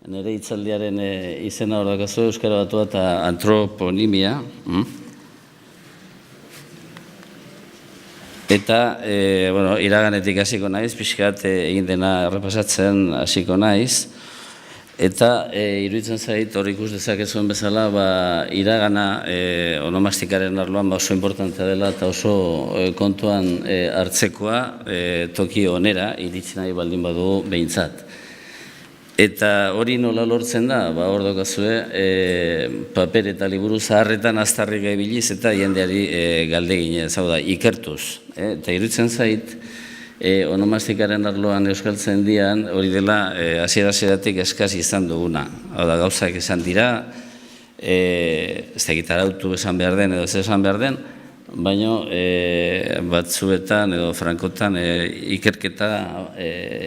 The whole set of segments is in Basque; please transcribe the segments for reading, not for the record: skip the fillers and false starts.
nire hitzaldiaren izena hor dakazu, Euskara Batua eta antroponimia. Eta, iraganetik hasiko naiz, pixkat egin dena errepasatzen hasiko naiz. Eta iruditzen zait, hor ikus dezakezuen bezala, iragana onomastikaren arloan oso importantea dela eta oso kontuan hartzekoa toki onera, iritsi nahi baldin badu behintzat. Eta hori nola lortzen da, hor daukazue, paper eta liburu zaharretan aztarrik gaibiliz eta jendeari galde ginez, hau da, ikertuz. Eta iruditzen zait, onomastikaren arloan euskaltzen dian, hori dela hasiera-hasieratik eskaz izan duguna. Hau da, gauzak esan dira, ez da gitarautu esan behar den edo ez esan behar den, baina batzuetan edo frankotan ikerketa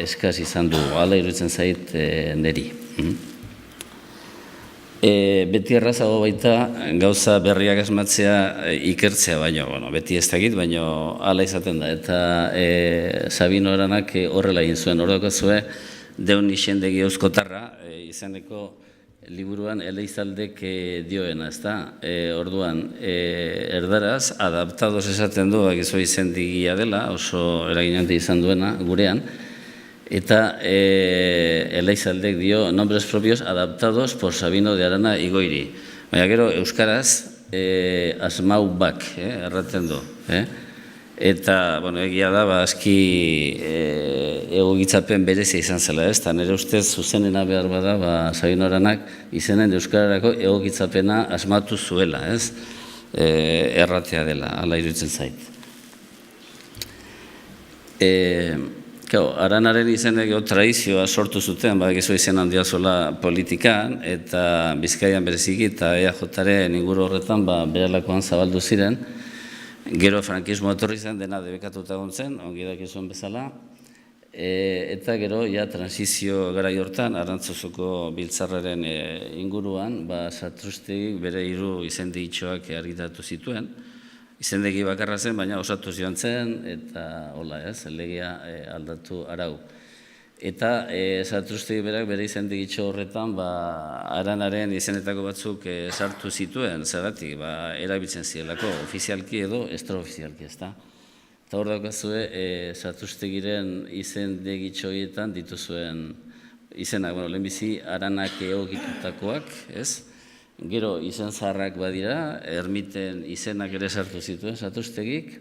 eskaz izan du, hala iruditzen zait niri. Beti errazago baita gauza berriak asmatzea ikertzea, baina beti ez dakit, baina hala izaten da. Eta Sabino Aranak horrela egin zuen, hor daukazue Deun Ixendegi Euskotarra izeneko liburuan Eleizaldek dioena, ez da? Orduan, erdaraz, adaptados esaten du, bakizu izendigia dela, oso eraginante izan duena gurean, eta Eleizaldek dio nombres propios adaptados por Sabino de Arana Igoiri. Baina gero, euskaraz, asmau bak, erraten du. Eta, egia da, aski egokitzapen berezia izan zela, ez? Eta nire ustez zuzenena behar bada, Sabino Aranak izenen euskararako egokitzapena asmatu zuela, ez? Erratea dela, hala iruditzen zait. Aranaren izenek tradizioa sortu zuten, bakizu izen handia zola politikan, eta Bizkaian bereziki eta EAJaren inguru horretan berelakoan zabaldu ziren. Gero frankismo etorri zen, dena debekatuta egon zen, ongi dakizuen bezala. Eta gero, transizio garai hortan, Arantzazuko biltzarraren inguruan, Satrustegik bere 3 izenditxoak argitatu zituen. Izendegi bakarra zen, baina osatu joan zen, eta hola ez, legea aldatu arau. Eta Satrustegik berak bere izendegitxo horretan, Aranaren izenetako batzuk sartu zituen, zergatik, erabiltzen zielako, ofizialki edo extraofizialki, ez da? Eta hor daukazue, Satrustegiren izendegitxo horietan dituzuen izenak, lehenbizi Aranak egokitutakoak, ez? Gero izen zaharrak badira, ermiten izenak ere sartu zituen Satrustegik,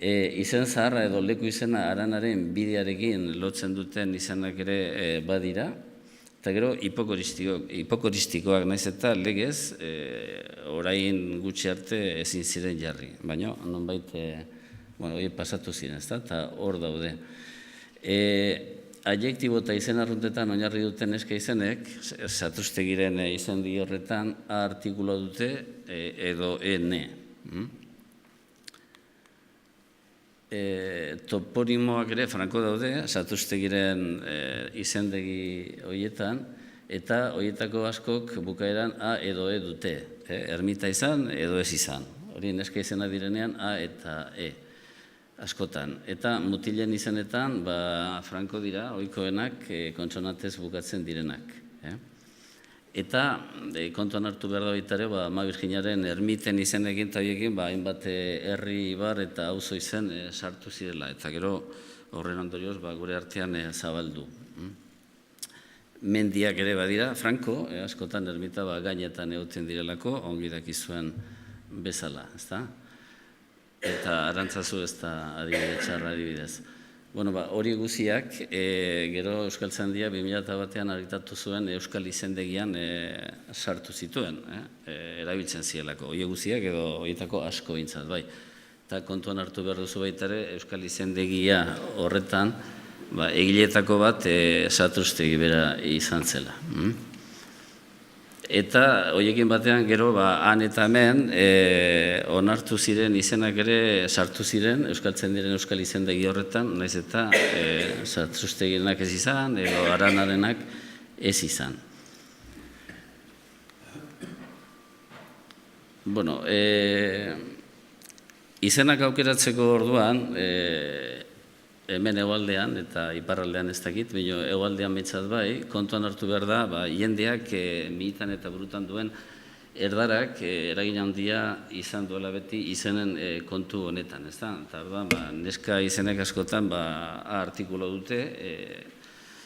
izen zaharra edo leku izena Aranaren bidearekin lotzen duten izenak ere badira, eta gero hipokoristikoak naiz eta legez, orain gutxi arte ezin ziren jarri, baina nonbait pasatu ziren, eta hor daude. Adjektibo eta izen arruntetan oinarri duten eska izenek, Satrustegiren izendi horretan A artikuloa dute edo ene. Toponimoak ere franko daude, Satrustegiren izendegi horietan, eta horietako askok bukaeran A edo E dute, ermita izan edo ez izan. Hori neska izena direnean A eta E. Askotan. Eta mutilen izenetan, franko dira, ohikoenak kontsonatez bukatzen direnak. Eta kontuan hartu behar da baita ere, Ama Birjinaren ermiten izenekin eta horiekin, hainbat herri, ibar eta auzo izen sartu zirela. Eta gero horren ondorioz gure artean zabaldu. Mendiak ere badira, franko, askotan ermita gainetan egoten direlako, ongi dakizuen bezala, ezta? Eta Arantzazu ez da adibide txarra adibidez. Hori guziak, gero Euskaltzaindia 2001an argitatu zuen Euskal izendegian sartu zituen, erabiltzen zielako. Hori guziak edo horietako asko bintzat, bai. Eta kontuan hartu behar duzu baita ere, Euskal izendegia horretan, egiletako bat Satrustegi bera izan zela. Eta horiekin batean gero han eta hemen onartu ziren izenak ere sartu ziren Euskaltzen diren Euskal izendegi horretan, naiz eta Satrustegirenak ez izan edo Aranarenak ez izan. Izenak aukeratzeko orduan hemen egualdean eta iparraldean ez dakit, baina egualdean behintzat bai, kontuan hartu behar da, jendeak militan eta burutan duen erdarak eragin handia izan duela beti izenen kontu honetan, ez da? Eta neska izenek askotan artikulo dute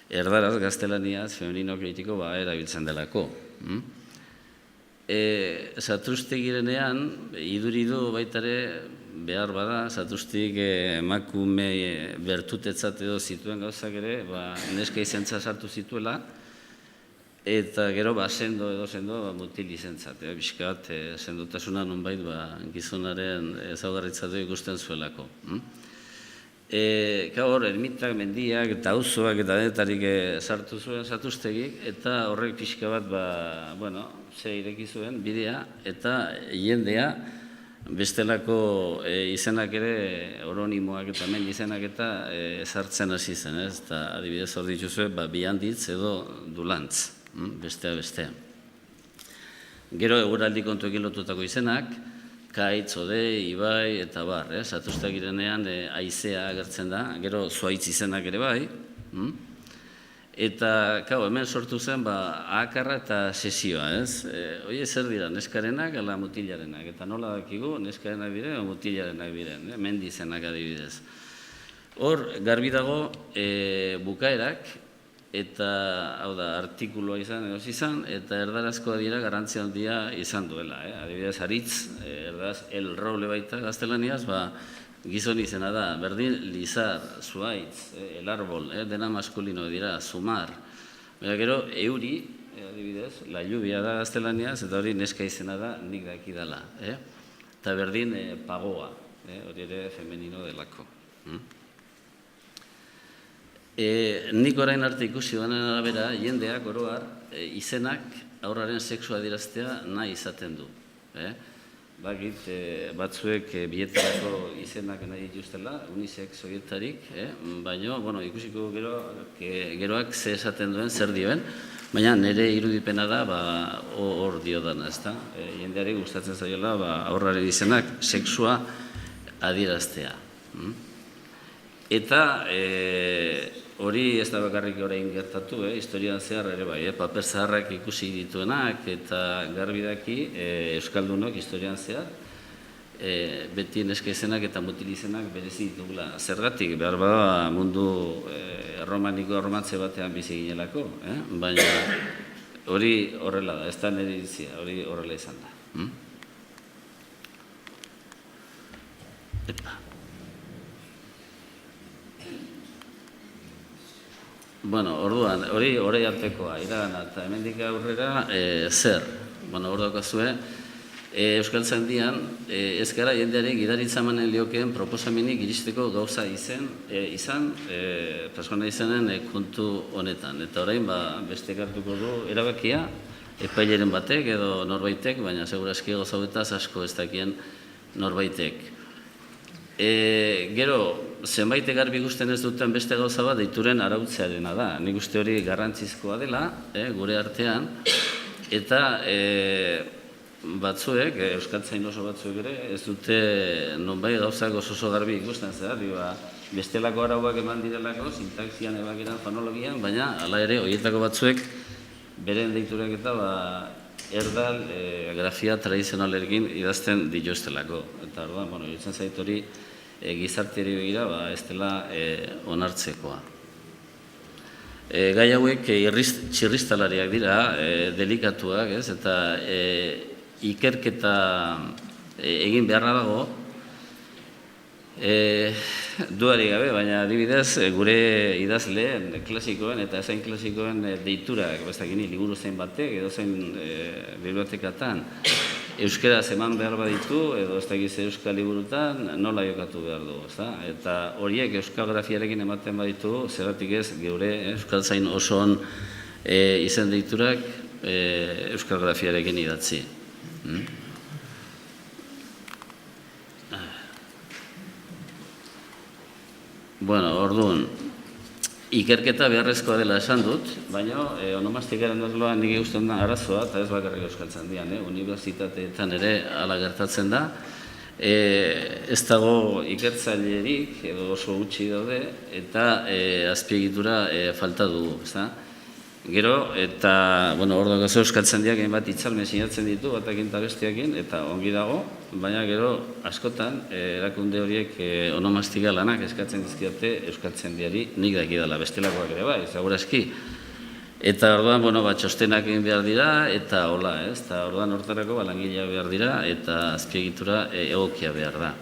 erdaraz, gaztelaniaz, femenino kritiko erabiltzen delako. Zatrustegirenean, iduridu baitare behar bada, Zatrustik emakume bertutetzat edo zituen gauzak ere, neska izentza sartu zituela, eta gero sendo edo sendo mutil izentzat, bizkat sendotasuna nonbait gizonaren ezaugarritzatu ikusten zuelako. Hor, ermitak, mendiak eta auzoak eta denetarik sartu zuen Zatrustegik, eta horrek pixka bat, ze ireki zuen bidea, eta jendea bestelako izenak ere, oronimoak eta men izenak eta ezartzen hasi zen, ez? Eta adibidez hor dituzue, bihanditz edo dulantz, bestea. Gero eguraldi kontuekin lotutako izenak, Kaitz, Ode, Ibai eta bar, Zatrustegirenean haizea agertzen da, gero zuaitz izenak ere bai, eta hemen sortu zen akarra eta sesioa, ez? Hoi zer dira, neskarenak ala mutilarenak, eta nola dakigu neskarenak diren o mutilarenak diren, mendi izenak adibidez. Hor, garbi dago bukaerak, eta hau da, artikuloa izan, eta erdarazkoa dira garrantzia handia izan duela. Adibidez, aritz, erdaraz, el roble baita gaztelaniaz, gizon izena da, berdin, lizar, zuaitz, el arbol, dena maskulino dira, zumar. Gero, euri, adibidez, la lluvia da gaztelaniaz, eta hori neska izena da, nik dakidala. Eta berdin, pagoa, hori ere femenino delako. Nik orain arte ikusi banen arabera, jendeak oroar izenak aurraren sexua adieraztea nahi izaten du. Bakit, batzuek bietarako izenak nahi dituztela, unisex horietarik, baina, ikusiko geroak ze esaten duen, zer dioen, baina nire irudipena da hor diodana, ez da? Jendeari gustatzen zaiola aurraren izenak sexua adieraztea. Eta hori ez da bakarrik orain gertatu, historian zehar ere bai, paper zaharrak ikusi dituenak eta garbi daki euskaldunok historian zehar beti neska izenak eta mutil izenak berezi ditugula. Zergatik, behar bada mundu erromaniko romantze batean bizi ginelako, baina hori horrela da, ez da nire iritzia, hori horrela izan da. Orduan, hori artekoa, iragana, eta hemendik aurrera zer? Hor daukazue, Euskaltzaindian ez gara jendeari gidaritza emanen liokeen proposamenik iristeko gauza izan pertsona izanen kontu honetan. Eta orain bestek hartuko du erabakia, epaileren batek edo norbaitek, baina segurazki gauza hauetaz asko ez dakien norbaitek. Gero, zenbait garbi ikusten ez duten beste gauza bat deituren arautzearena da. Nik uste hori garrantzizkoa dela, gure artean, eta batzuek, euskaltzain oso batzuek ere, ez dute nonbait gauzak oso garbi ikusten zera, bestelako arauak eman direlako, sintaxian, ebakiran, fonologian, baina hala ere, horietako batzuek, beren deiturak eta erdal grafia tradizionalekin idazten dituztelako. Eta orduan, iruditzen zait hori gizarteari begira ez dela onartzekoa. Gai hauek txirristalariak dira, delikatuak, eta ikerketa egin beharra dago, duari gabe, baina adibidez gure idazleen klasikoen eta ezain klasikoen deiturak, liburu zein batek edo zein bibliotekatan euskaraz eman behar baditu edo ez dakiz euskal liburutan nola jokatu behar du, eta horiek euskal grafiarekin ematen baditu, zeratik ez geure euskaltzain osoan izen deiturak euskal grafiarekin idatzi. Orduan, ikerketa beharrezkoa dela esan dut, baina onomastikaren dozloan nik eusten da arazoa, eta ez bakarrik Euskaltzaindian, unibertsitateetan ere hala gertatzen da, Ez dago ikertzailerik, edo oso gutxi daude, eta azpiegitura falta dugu, ezta? Gero, eta, hor dago euskaltzaindiak bat hitzarmen sinatzen ditu, batakin eta bestiakin, eta ongi dago, baina gero, askotan, erakunde horiek onomastika lanak eskatzen dizkiote euskaltzaindiari nik dakidala, bestelakoak ere bai, segurazki. Eta orduan, txostenak egin behar dira, eta hola, ez? Eta orduan hortarako langilea behar dira, eta azpiegitura egokia behar da.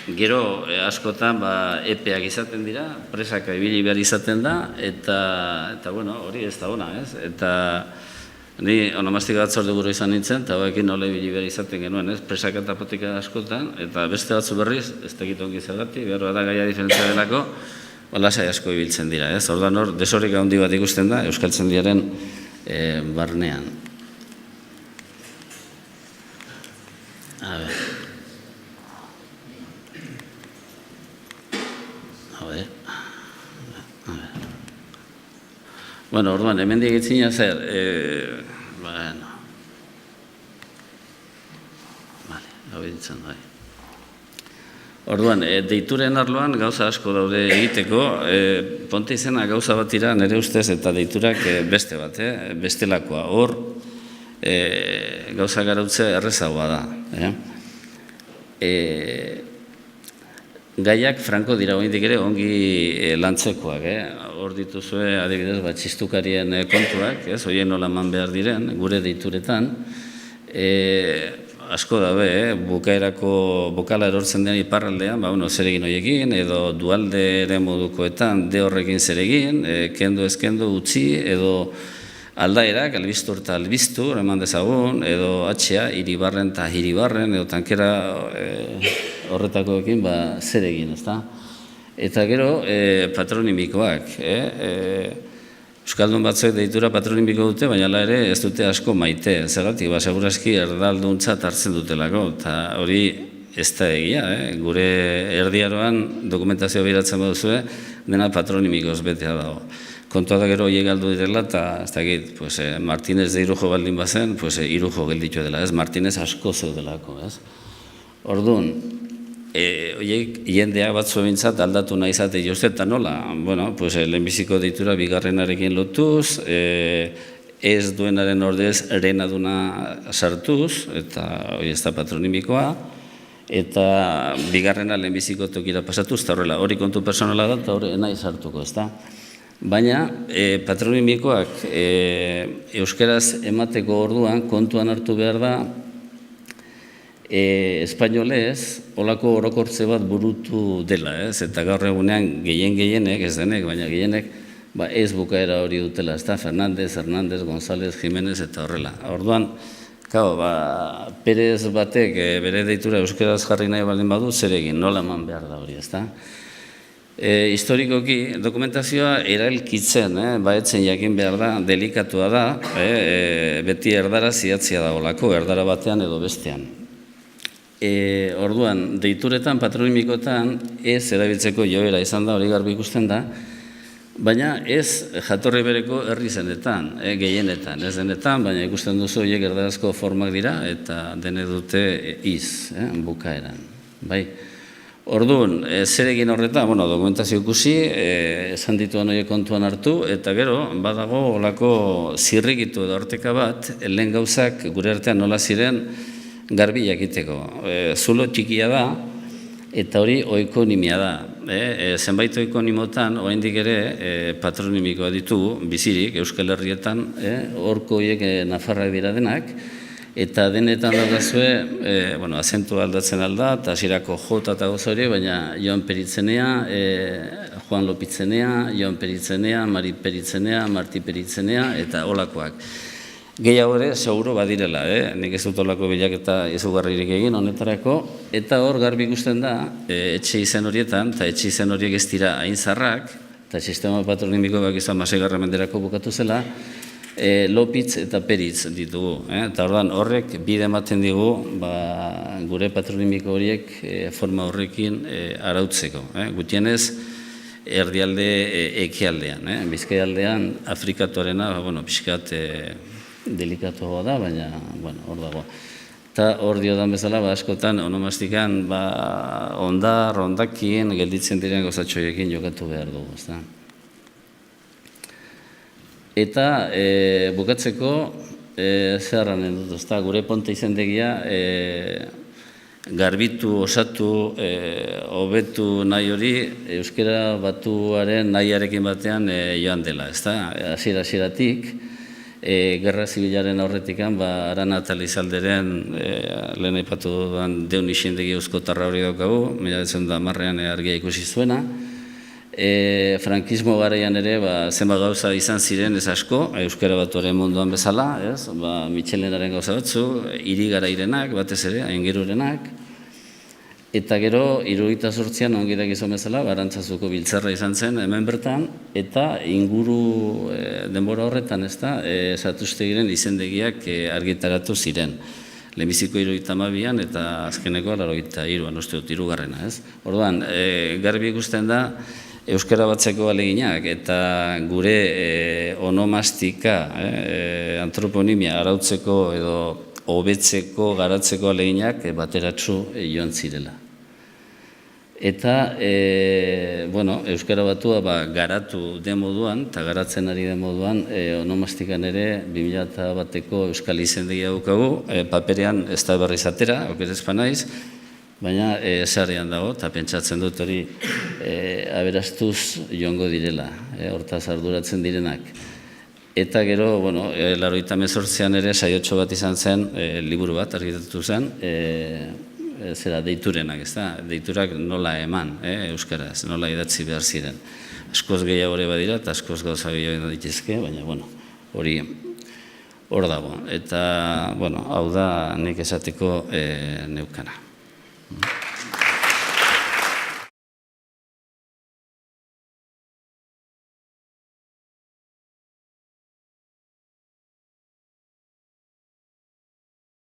Gero, askotan, epeak izaten dira, presaka ibili behar izaten da, eta hori ez da ona, ez? Eta ni onomastika batzorde buru izan nintzen, eta hoekin nola ibili behar izaten genuen, ez? Presaka eta apotika askotan, eta beste batzu berriz, ez dakit ongi zergatik, behar bada gaia diferentzia delako, lasai asko ibiltzen dira, ez? Orduan hor, desoreka handi bat ikusten da, euskaltzaindiaren barnean. A ber. Orduan, hemen digitzina zer, orduan, deituren arloan gauza asko daude egiteko, ponte izena gauza bat ira nire ustez eta deiturak beste bat, bestelakoa. Hor, gauza garautze errezagoa da. Gaiak franko dira oindik ere ongi lantzekoak, hor dituzue adibidez txistukarien kontuak, horien nola eman behar diren, gure deituretan, asko dabe, bukaerako bokala erortzen den iparraldean, zer egin horiekin, edo dualde ere modukoetan de horrekin zer egin, kendu ez kendu utzi, edo aldaerak, albiztu eta albiztu, eman dezagun, edo atxea, hiribarren eta hiribarren, edo tankera horretakoekin zer egin, ezta? Eta gero, patronimikoak, Euskaldun batzuek deitura patronimiko dute, baina ere ez dute asko maite, zergatik, segurazki erdalduntzat hartzen dutelako, eta hori ez da egia, gure erdiaroan dokumentazioa behiratzen baduzue, dena patronimikoz betea dago. Kontua da gero horiek galdu direla, eta ez dakit, Martínez de Irujo baldin bazen, Irujo gelditu dela, Martínez asko zeudelako, ez? Orduan, horiek jendeak batzu bintzat aldatu nahi izate jozte, eta nola, lehenbiziko deitura bigarrenarekin lotuz, ez duenaren ordez erenaduna sartuz, eta hori ez da patronimikoa, eta bigarrena lehenbiziko tokira pasatuz, eta horrela, hori kontu personala da, eta hori nahi sartuko, ez da? Baina, patronimikoak euskeraz emateko orduan kontuan hartu behar da espainolez olako orokortze bat burutu dela, eta gaur egunean gehienek, ez denek, baina gehienek ez bukaera hori dutela, ez da, Fernández, Hernández, González, Jiménez eta horrela. Orduan, Perez batek bere deitura euskeraz jarri nahi baldin badu, zer egin, nola eman behar da hori, ez da? Historikoki, dokumentazioa erailkitzen, baetzen jakin behar da, delikatua da, beti erdara zidatzia da olako, erdara batean edo bestean. Orduan, deituretan, patronimikotan, ez erabiltzeko joera izan da, hori garbi ikusten da, baina ez jatorri bereko herri zenetan, gehienetan, ez denetan, baina ikusten duzu horiek erdarazko formak dira, eta dene dute bukaeran. Orduan, zer egin horretan, dokumentazio ikusi, esan dituan horiek kontuan hartu, eta gero, badago olako zirrikitu edo horteka bat, lehen gauzak gure artean nola ziren garbi jakiteko. Zulo txikia da, eta hori oikonimia da. Zenbait oikonimotan, oraindik ere patronimikoa ditugu, bizirik, Euskal Herrietan, horko horiek nafarrak dira denak, eta denetan aldazue, azentu aldatzen alda, eta hasierako jota eta gozo hori, baina Joan Peritzenea, Juan Lopitzenea, Joan Peritzenea, Mari Peritzenea, Marti Peritzenea, eta holakoak. Gehiago ere, seguro badirela, nik ez dut olako bilaketa izugarririk egin honetarako, eta hor garbi ikusten da, etxe izen horietan, eta etxe izen horiek ez dira hain zarrak, eta sistema patronimiko bak izan 6. menderako bukatu zela, Lopitz eta Peritz ditugu, eta ordan horrek bide ematen digu gure patronimiko horiek forma horrekin arautzeko. Gutienez, erdialde ekialdean, Bizkaialdean Afrikatuarena, pixkat delikatuagoa da, baina hor dago. Eta hor diodan bezala, askotan onomastikan ondar, ondakien gelditzen diren gozatxoiekin jokatu behar dugu. Eta bukatzeko, zeharranen dut, gure ponte izendegia garbitu, osatu, hobetu nahi hori euskara batuaren nahiarekin batean joan dela. Hasiera-hasieratik, Gerra Zibilaren aurretikan, Arana eta Lizalderen lehen aipatu dudan deun isindegi euskotarra hori daukagu, 1910ean argia ikusi zuena. Frankismo garaian ere zenbat gauza izan ziren ez asko, euskara batuaren munduan bezala, Mitxelenaren gauza batzu, hiri garairenak, batez ere, aingerurenak. Eta gero, 78an ongidak izan bezala, Arantzazuko biltzarra izan zen hemen bertan, eta inguru denbora horretan, Zatuztegiren izendegiak argitaratu ziren. Lehenbiziko 72an eta azkeneko 83an, uste dut, 3garrena. Orduan, garbi ikusten da, euskara batzeko aleginak eta gure onomastika, antroponimia arautzeko edo hobetzeko, garatzeko aleginak bateratsu joan zirela. Eta, euskara batua garatu den moduan, eta garatzen ari den moduan, onomastikan ere 2001ko euskal izendegia daukagu, paperean ez da berriz atera, okerez panaiz, baina sarrian dago, eta pentsatzen dut hori aberastuz joango direla, hortaz arduratzen direnak. Eta gero, 1988an ere saiotxo bat izan zen, liburu bat argitatu zen, deiturenak, deiturak nola eman euskaraz, nola idatzi behar ziren. Askoz gehiago ere badira eta askoz gauza gehiago dituzke, baina hori hor dago. Eta hau da nik esateko neukana.